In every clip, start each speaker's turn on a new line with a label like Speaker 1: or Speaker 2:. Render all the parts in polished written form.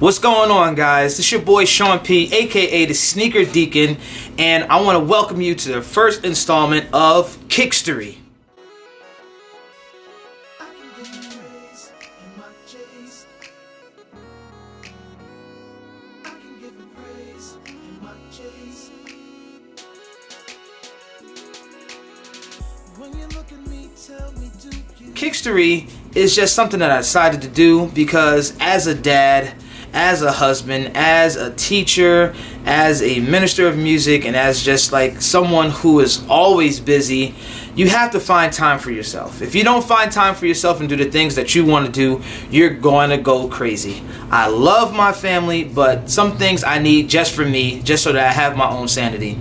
Speaker 1: What's going on, guys? This is your boy Shaun P, aka the Sneaker Deacon, and I want to welcome you to the first installment of KickStory. KickStory is just something that I decided to do because as a dad, as a husband, as a teacher, as a minister of music, and as just like someone who is always busy, you have to find time for yourself. If you don't find time for yourself and do the things that you want to do, you're going to go crazy. I love my family, but some things I need just for me, just so that I have my own sanity.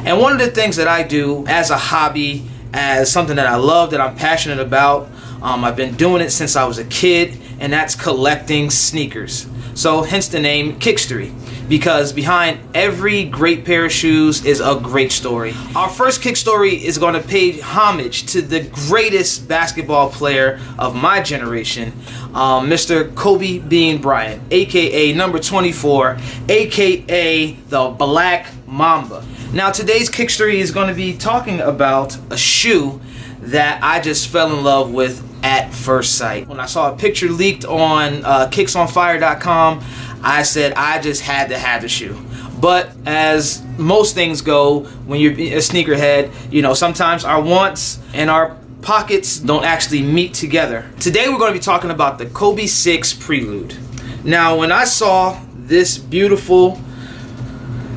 Speaker 1: And one of the things that I do as a hobby, as something that I love, that I'm passionate about, I've been doing it since I was a kid, and that's collecting sneakers. So hence the name KickStory, because behind every great pair of shoes is a great story. Our first KickStory is going to pay homage to the greatest basketball player of my generation, Mr. Kobe Bean Bryant, aka number 24, aka the Black Mamba. Now today's KickStory is going to be talking about a shoe that I just fell in love with at first sight. When I saw a picture leaked on kicksonfire.com, I said I just had to have the shoe. But as most things go, when you're a sneakerhead, you know, sometimes our wants and our pockets don't actually meet together. Today we're going to be talking about the Kobe 6 Prelude. Now when I saw this beautiful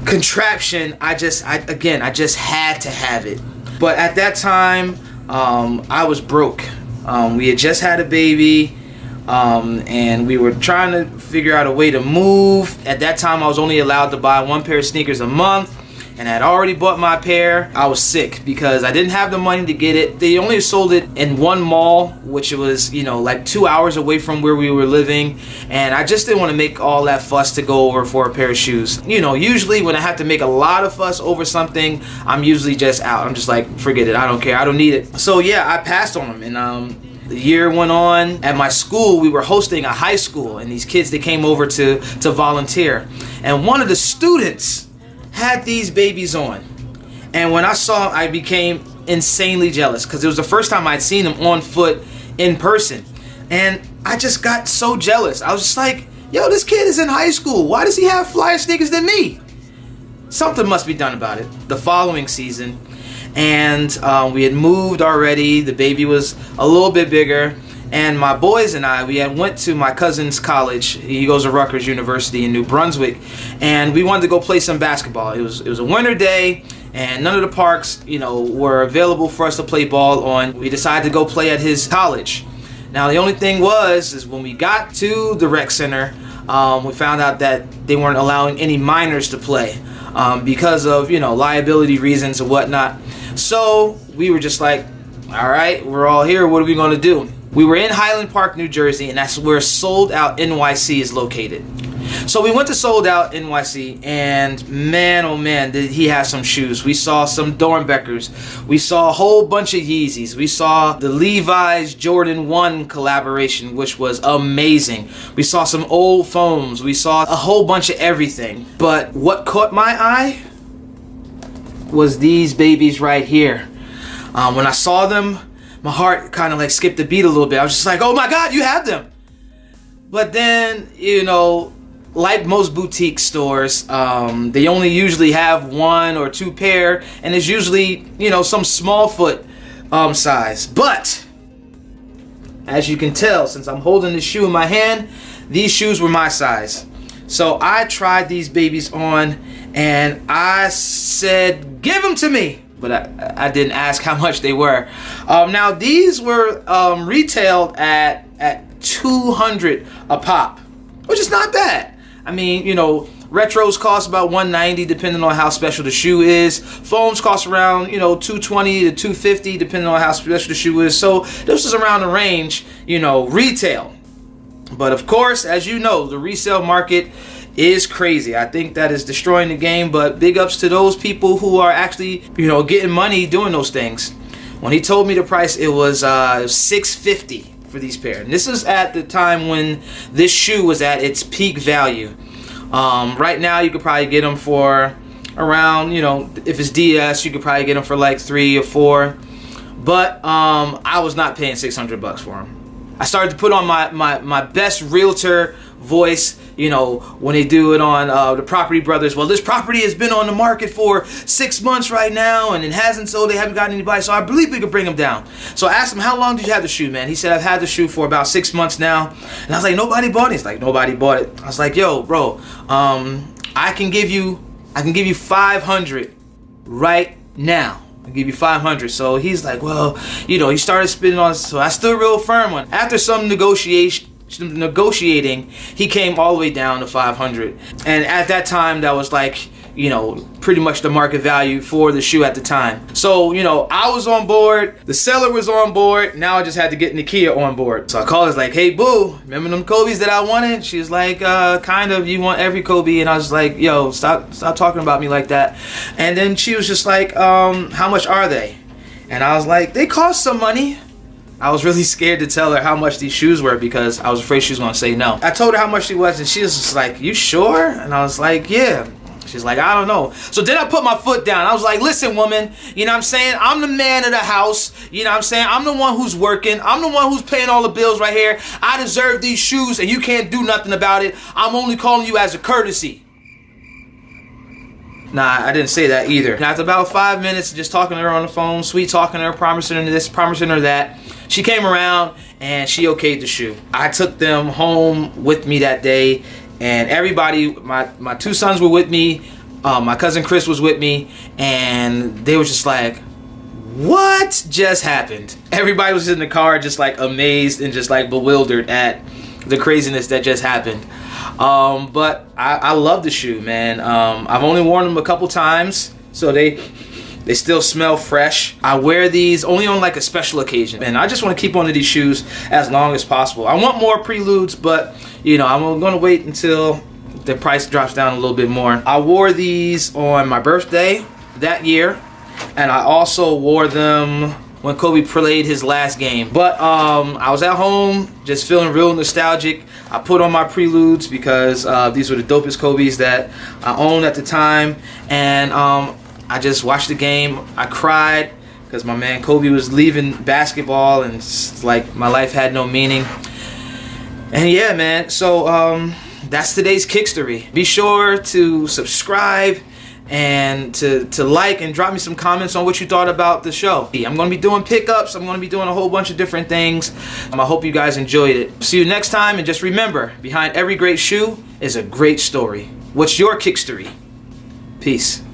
Speaker 1: contraption, I just had to have it. But at that time, I was broke. We had just had a baby, and we were trying to figure out a way to move. At that time, I was only allowed to buy one pair of sneakers a month, and I had already bought my pair. I was sick because I didn't have the money to get it. They only sold it in one mall, which was, you know, like 2 hours away from where we were living, and I just didn't want to make all that fuss to go over for a pair of shoes. You know, usually when I have to make a lot of fuss over something, I'm usually just out. I'm just like, forget it, I don't care, I don't need it. So yeah, I passed on them, and the year went on. At my school, we were hosting a high school, and these kids, they came over to volunteer, and one of the students had these babies on, and when I saw them, I became insanely jealous because it was the first time I'd seen them on foot in person, and I just got so jealous. I was just like, yo, this kid is in high school, why does he have flyer sneakers than me? Something must be done about it. The following season, and we had moved already, the baby was a little bit bigger, and my boys and I, we had went to my cousin's college. He goes to Rutgers University in New Brunswick, and we wanted to go play some basketball. It was a winter day, and none of the parks, you know, were available for us to play ball on. We decided to go play at his college. Now the only thing is when we got to the rec center, we found out that they weren't allowing any minors to play because of, you know, liability reasons and whatnot. So we were just like, all right, we're all here, what are we going to do? We were in Highland Park, New Jersey, and that's where Sold Out NYC is located. So we went to Sold Out NYC, and man, oh man, did he have some shoes. We saw some Dornbeckers. We saw a whole bunch of Yeezys. We saw the Levi's Jordan 1 collaboration, which was amazing. We saw some old foams. We saw a whole bunch of everything. But what caught my eye was these babies right here. When I saw them, my heart kind of like skipped a beat a little bit. I was just like, oh my God, you have them. But then, you know, like most boutique stores, they only usually have one or two pair, and it's usually, you know, some small foot size. But as you can tell, since I'm holding this shoe in my hand, these shoes were my size. So I tried these babies on, and I said, give them to me. But I didn't ask how much they were. Now these were retailed at $200 a pop, which is not bad. I mean, you know, retros cost about $190 depending on how special the shoe is. Foams cost around, you know, $220 to $250 depending on how special the shoe is. So this is around the range, you know, retail. But of course, as you know, the resale market is crazy. I think that is destroying the game, but big ups to those people who are actually, you know, getting money doing those things. When he told me the price, it was $650 for these pair. And this is at the time when this shoe was at its peak value. Right now you could probably get them for around, you know, if it's DS, you could probably get them for like 3 or 4. But I was not paying $600 for them. I started to put on my best realtor voice, you know, when they do it on the Property Brothers. Well, this property has been on the market for 6 months right now, and it hasn't sold. They haven't gotten anybody, so I believe we could bring them down. So I asked him, how long did you have the shoe, man? He said, I've had the shoe for about 6 months now. And I was like, nobody bought it? He's like, nobody bought it. I was like, yo, bro, I can give you 500 right now. I'll give you 500. So he's like, well, you know, he started spinning on. So I stood real firm on. After some negotiating, he came all the way down to 500. And at that time, that was like, you know, pretty much the market value for the shoe at the time. So, you know, I was on board, the seller was on board, now I just had to get Nakia on board. So I called her, like, hey boo, remember them Kobe's that I wanted? She was like, kind of, you want every Kobe? And I was like, yo, stop talking about me like that. And then she was just like, how much are they? And I was like, they cost some money. I was really scared to tell her how much these shoes were because I was afraid she was gonna say no. I told her how much she was and she was just like, you sure? And I was like, yeah. She's like, I don't know. So then I put my foot down. I was like, listen, woman, you know what I'm saying? I'm the man of the house. You know what I'm saying? I'm the one who's working. I'm the one who's paying all the bills right here. I deserve these shoes and you can't do nothing about it. I'm only calling you as a courtesy. Nah, I didn't say that either. And after about 5 minutes, just talking to her on the phone, sweet talking to her, promising her this, promising her that, she came around and she okayed the shoe. I took them home with me that day. And everybody, my 2 sons were with me, my cousin Chris was with me, and they were just like, what just happened? Everybody was in the car just like amazed and just like bewildered at the craziness that just happened. But I love the shoe, man. I've only worn them a couple times, so they still smell fresh. I wear these only on like a special occasion, and I just want to keep on to these shoes as long as possible. I want more Preludes, but you know, I'm going to wait until the price drops down a little bit more. I wore these on my birthday that year, and I also wore them when Kobe played his last game. But I was at home just feeling real nostalgic. I put on my Preludes because these were the dopest Kobe's that I owned at the time, and I just watched the game. I cried because my man Kobe was leaving basketball, and it's like my life had no meaning. And yeah, man, so that's today's KickStory. Be sure to subscribe and to like and drop me some comments on what you thought about the show. I'm going to be doing pickups. I'm going to be doing a whole bunch of different things. I hope you guys enjoyed it. See you next time, and just remember, behind every great shoe is a great story. What's your KickStory? Peace.